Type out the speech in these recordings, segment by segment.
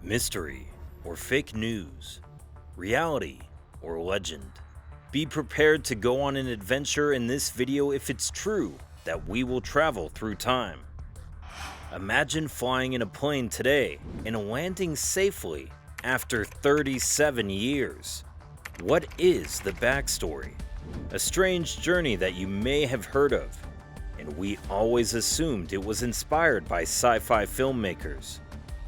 Mystery or fake news, reality or legend. Be prepared to go on an adventure in this video if it's true that we will travel through time. Imagine flying in a plane today and landing safely after 37 years. What is the backstory? A strange journey that you may have heard of, and we always assumed it was inspired by sci-fi filmmakers.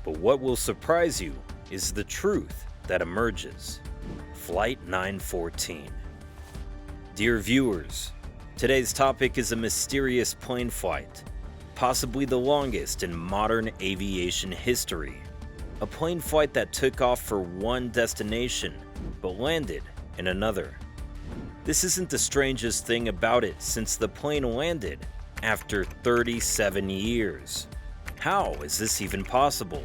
But what will surprise you is the truth that emerges. Flight 914. Dear viewers, today's topic is a mysterious plane flight, possibly the longest in modern aviation history. A plane flight that took off for one destination, but landed in another. This isn't the strangest thing about it, since the plane landed after 37 years. How is this even possible?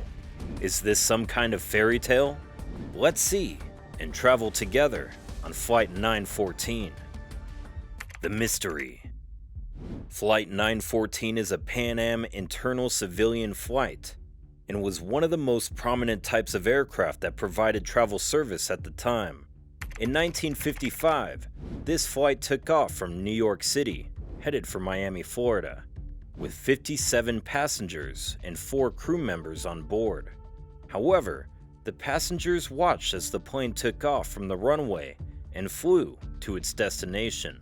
Is this some kind of fairy tale? Let's see and travel together on Flight 914. The mystery. Flight 914 is a Pan Am internal civilian flight and was one of the most prominent types of aircraft that provided travel service at the time. In 1955, this flight took off from New York City, headed for Miami, Florida, with 57 passengers and 4 crew members on board. However, the passengers watched as the plane took off from the runway and flew to its destination.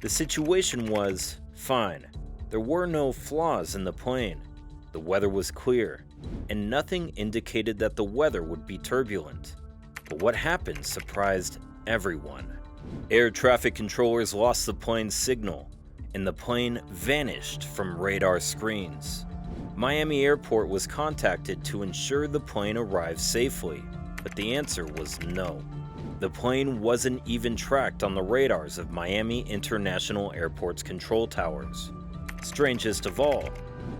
The situation was fine. There were no flaws in the plane. The weather was clear, and nothing indicated that the weather would be turbulent. But what happened surprised everyone. Air traffic controllers lost the plane's signal, and the plane vanished from radar screens. Miami Airport was contacted to ensure the plane arrived safely, but the answer was no. The plane wasn't even tracked on the radars of Miami International Airport's control towers. Strangest of all,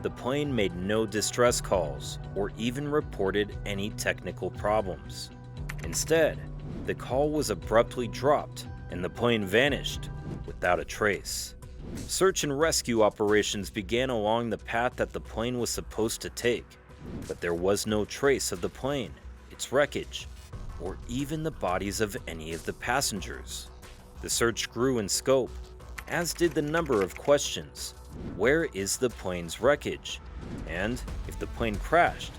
the plane made no distress calls or even reported any technical problems. Instead, the call was abruptly dropped and the plane vanished without a trace. Search and rescue operations began along the path that the plane was supposed to take, but there was no trace of the plane, its wreckage, or even the bodies of any of the passengers. The search grew in scope, as did the number of questions. Where is the plane's wreckage? And if the plane crashed,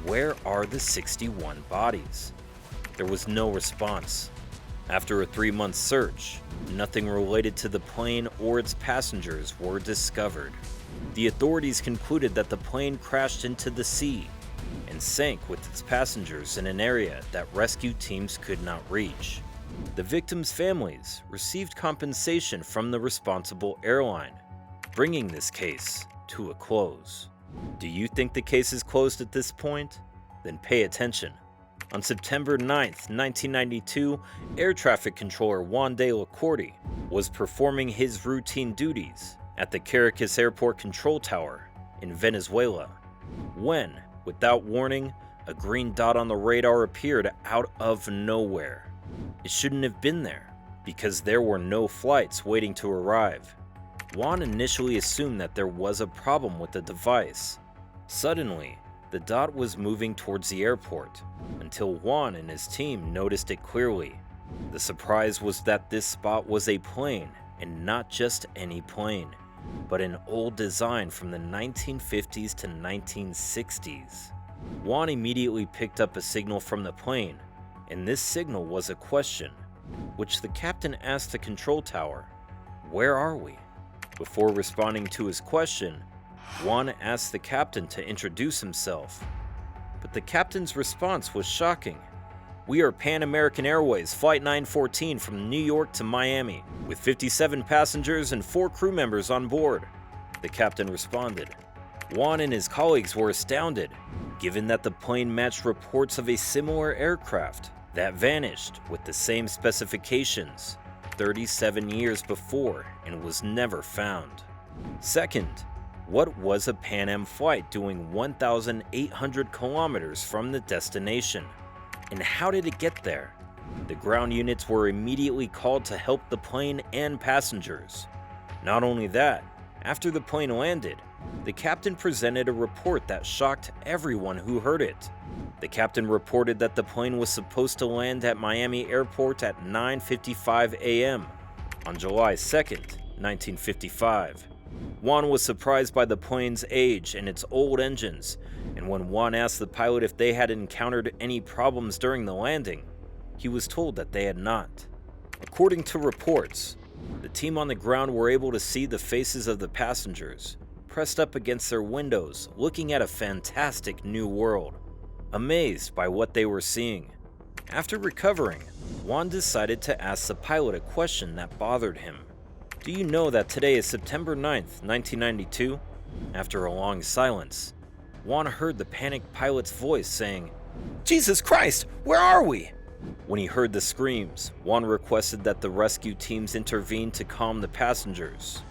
where are the 61 bodies? There was no response. After a 3-month search, nothing related to the plane or its passengers were discovered. The authorities concluded that the plane crashed into the sea and sank with its passengers in an area that rescue teams could not reach. The victims' families received compensation from the responsible airline, bringing this case to a close. Do you think the case is closed at this point? Then pay attention. On September 9th, 1992, air traffic controller Juan de la Corte was performing his routine duties at the Caracas Airport Control Tower in Venezuela, when, without warning, a green dot on the radar appeared out of nowhere. It shouldn't have been there, because there were no flights waiting to arrive. Juan initially assumed that there was a problem with the device. Suddenly, the dot was moving towards the airport, until Juan and his team noticed it clearly. The surprise was that this spot was a plane, and not just any plane, but an old design from the 1950s to 1960s. Juan immediately picked up a signal from the plane, and this signal was a question, which the captain asked the control tower, "Where are we?" Before responding to his question, Juan asked the captain to introduce himself, but the captain's response was shocking. "We are American Airways Flight 914 from New York to Miami, with 57 passengers and 4 crew members on board," the captain responded. Juan and his colleagues were astounded, given that the plane matched reports of a similar aircraft that vanished with the same specifications 37 years before and was never found. Second, what was a Pan Am flight doing 1,800 kilometers from the destination? And how did it get there? The ground units were immediately called to help the plane and passengers. Not only that, after the plane landed, the captain presented a report that shocked everyone who heard it. The captain reported that the plane was supposed to land at Miami Airport at 9:55 a.m. on July 2nd, 1955. Juan was surprised by the plane's age and its old engines, and when Juan asked the pilot if they had encountered any problems during the landing, he was told that they had not. According to reports, the team on the ground were able to see the faces of the passengers, pressed up against their windows, looking at a fantastic new world, amazed by what they were seeing. After recovering, Juan decided to ask the pilot a question that bothered him. "Do you know that today is September 9th, 1992? After a long silence, Juan heard the panicked pilot's voice saying, "Jesus Christ, where are we?" When he heard the screams, Juan requested that the rescue teams intervene to calm the passengers.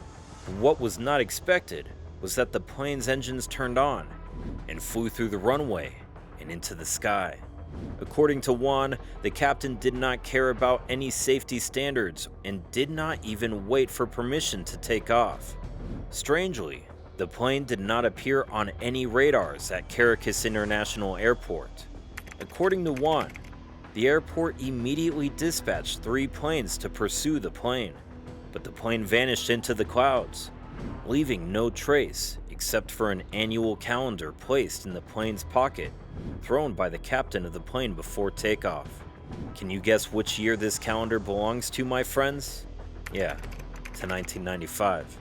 But what was not expected was that the plane's engines turned on and flew through the runway and into the sky. According to Juan, the captain did not care about any safety standards and did not even wait for permission to take off. Strangely, the plane did not appear on any radars at Caracas International Airport. According to Juan, the airport immediately dispatched 3 planes to pursue the plane, but the plane vanished into the clouds, leaving no trace except for an annual calendar placed in the plane's pocket, thrown by the captain of the plane before takeoff. Can you guess which year this calendar belongs to, my friends? Yeah, to 1995.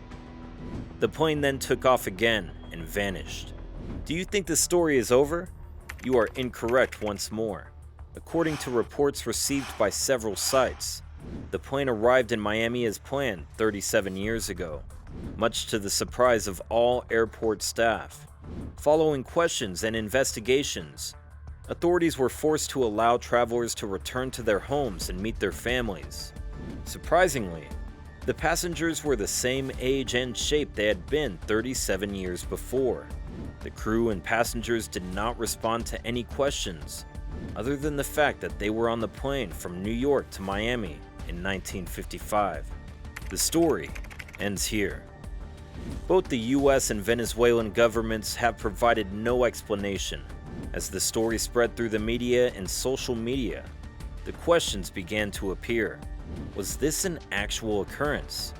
The plane then took off again and vanished. Do you think the story is over? You are incorrect once more. According to reports received by several sites, the plane arrived in Miami as planned 37 years ago, much to the surprise of all airport staff. Following questions and investigations, authorities were forced to allow travelers to return to their homes and meet their families. Surprisingly, the passengers were the same age and shape they had been 37 years before. The crew and passengers did not respond to any questions, other than the fact that they were on the plane from New York to Miami in 1955. The story ends here. Both the US and Venezuelan governments have provided no explanation. As the story spread through the media and social media, the questions began to appear. Was this an actual occurrence?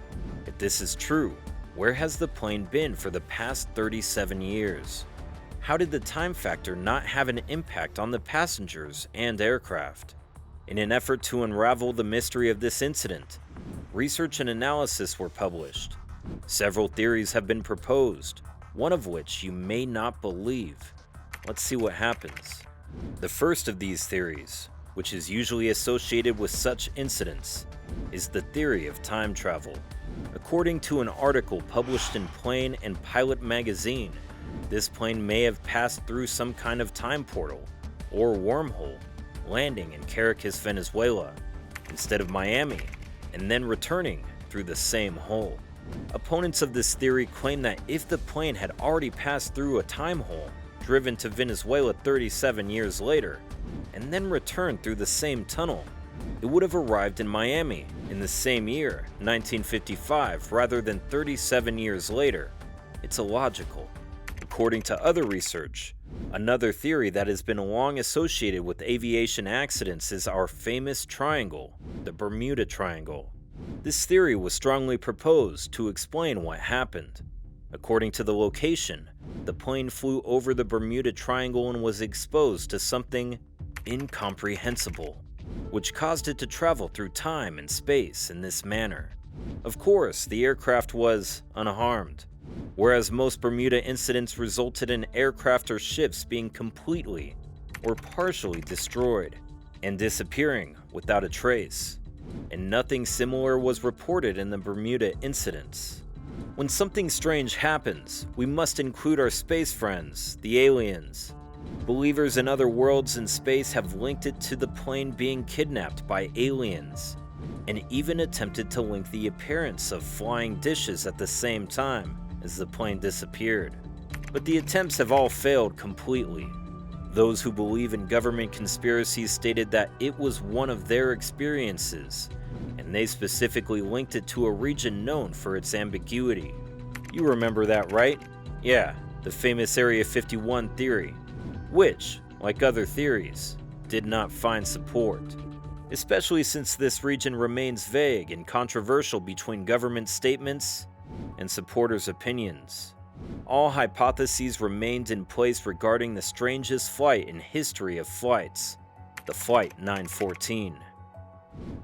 If this is true, where has the plane been for the past 37 years? How did the time factor not have an impact on the passengers and aircraft? In an effort to unravel the mystery of this incident, research and analysis were published. Several theories have been proposed, one of which you may not believe. Let's see what happens. The first of these theories, which is usually associated with such incidents, is the theory of time travel. According to an article published in Plane and Pilot magazine, this plane may have passed through some kind of time portal or wormhole, landing in Caracas, Venezuela, instead of Miami, and then returning through the same hole. Opponents of this theory claim that if the plane had already passed through a time hole, driven to Venezuela 37 years later, and then returned through the same tunnel, it would have arrived in Miami in the same year, 1955, rather than 37 years later. It's illogical. According to other research, another theory that has been long associated with aviation accidents is our famous triangle, the Bermuda Triangle. This theory was strongly proposed to explain what happened. According to the location, the plane flew over the Bermuda Triangle and was exposed to something incomprehensible, which caused it to travel through time and space in this manner. Of course, the aircraft was unharmed, whereas most Bermuda incidents resulted in aircraft or ships being completely or partially destroyed and disappearing without a trace. And nothing similar was reported in the Bermuda incidents. When something strange happens, we must include our space friends, the aliens. Believers in other worlds in space have linked it to the plane being kidnapped by aliens, and even attempted to link the appearance of flying dishes at the same time as the plane disappeared. But the attempts have all failed completely. Those who believe in government conspiracies stated that it was one of their experiences, and they specifically linked it to a region known for its ambiguity. You remember that, right? Yeah, the famous Area 51 theory, which, like other theories, did not find support, especially since this region remains vague and controversial between government statements and supporters' opinions. All hypotheses remained in place regarding the strangest flight in history of flights, the Flight 914.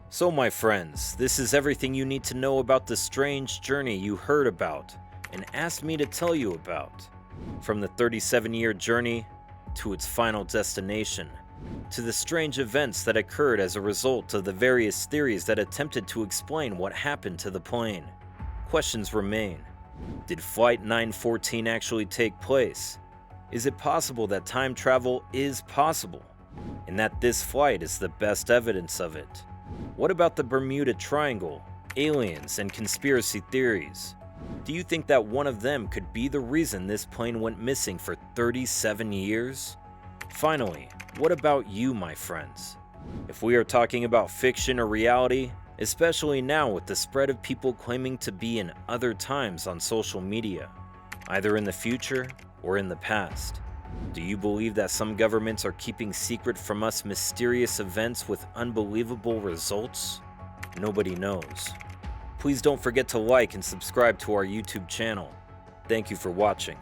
So my friends, this is everything you need to know about the strange journey you heard about and asked me to tell you about. From the 37-year journey to its final destination, to the strange events that occurred as a result of the various theories that attempted to explain what happened to the plane. Questions remain. Did Flight 914 actually take place? Is it possible that time travel is possible, and that this flight is the best evidence of it? What about the Bermuda Triangle, aliens, and conspiracy theories? Do you think that one of them could be the reason this plane went missing for 37 years? Finally, what about you, my friends? If we are talking about fiction or reality, especially now with the spread of people claiming to be in other times on social media, either in the future or in the past, do you believe that some governments are keeping secret from us mysterious events with unbelievable results? Nobody knows. Please don't forget to like and subscribe to our YouTube channel. Thank you for watching.